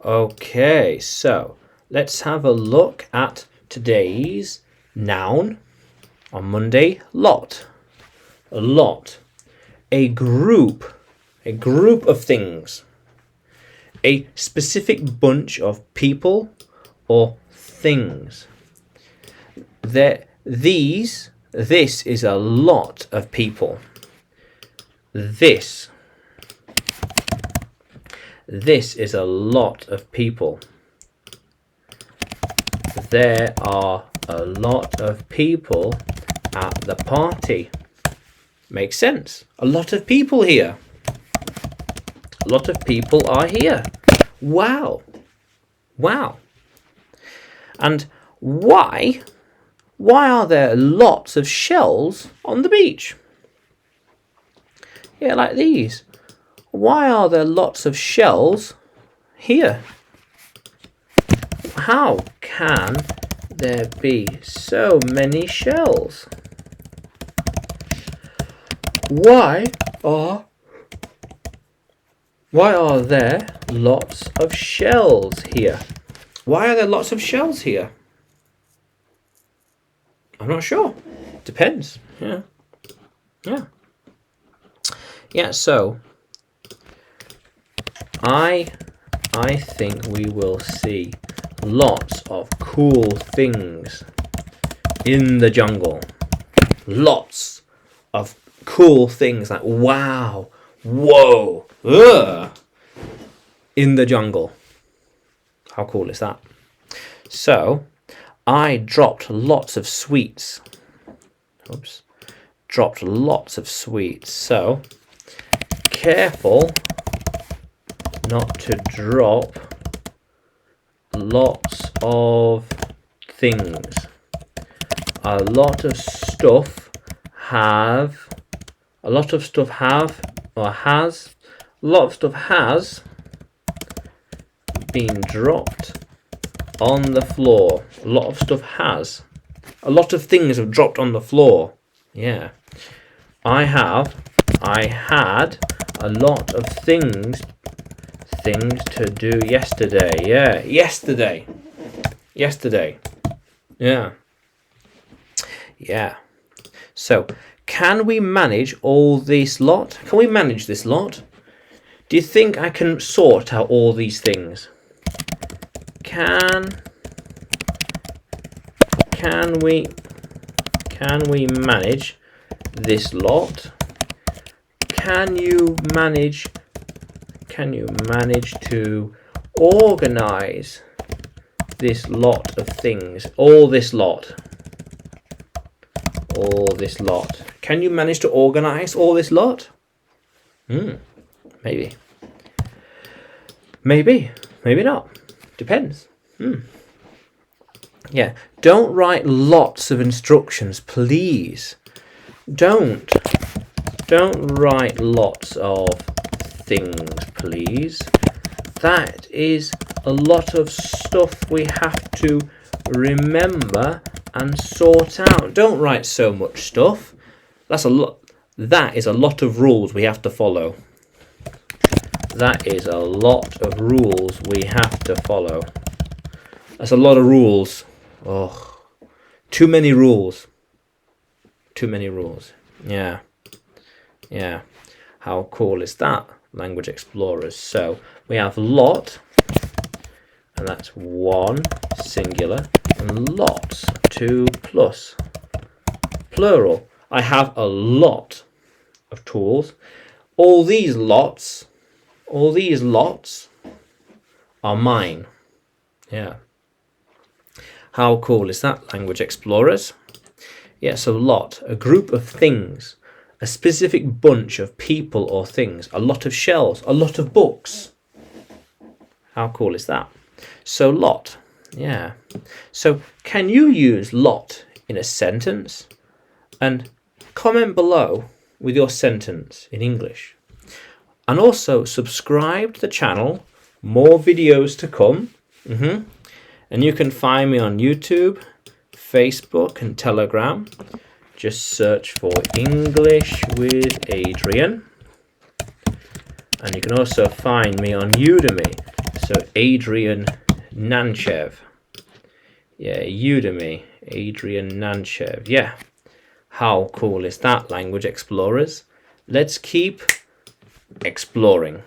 Okay, so let's have a look at today's noun. On Monday, lot. A lot. A group of things. A specific bunch of people or things. This is a lot of people. This is a lot of people. There are a lot of people at the party. Makes sense. A lot of people here. A lot of people are here. Wow. Wow. And why are there lots of shells on the beach? Yeah, like these. Why are there lots of shells here? How can there be so many shells? Why are there lots of shells here? Why are there lots of shells here? I'm not sure. Depends. Yeah. So I think we will see lots of cool things in the jungle. Lots of cool things like wow, whoa, ugh, in the jungle. How cool is that? So I dropped lots of sweets. Oops. Dropped lots of sweets. So careful not to drop lots of things. A lot of stuff has been dropped on the floor. A lot of stuff has. A lot of things have dropped on the floor. Yeah. I had a lot of things to do yesterday. Yeah, yesterday. Yeah. So, can we manage all this lot? Can we manage this lot? Do you think I can sort out all these things? Can we manage this lot? Can you manage to organize this lot of things? All this lot. Can you manage to organize all this lot? Maybe. Maybe not. Depends. Yeah. Don't write lots of instructions, please. Don't write lots of things, please. That is a lot of stuff we have to remember and sort out. Don't write so much stuff. That's a lot. That is a lot of rules we have to follow. That is a lot of rules we have to follow. That's a lot of rules. Oh, too many rules. Yeah. How cool is that, Language Explorers? So we have lot, and that's one singular, and lots, 2 plus plural. I have a lot of tools. All these lots are mine. Yeah. How cool is that, Language Explorers? Yeah, so lot, a group of things, a specific bunch of people or things, a lot of shells, a lot of books. How cool is that? So lot, yeah. So can you use lot in a sentence? And comment below with your sentence in English. And also subscribe to the channel, more videos to come. And you can find me on YouTube, Facebook and Telegram. Just search for English with Adrian. And you can also find me on Udemy. So Adrian Nanchev. Yeah, Udemy. Adrian Nanchev. Yeah. How cool is that, language explorers? Let's keep exploring.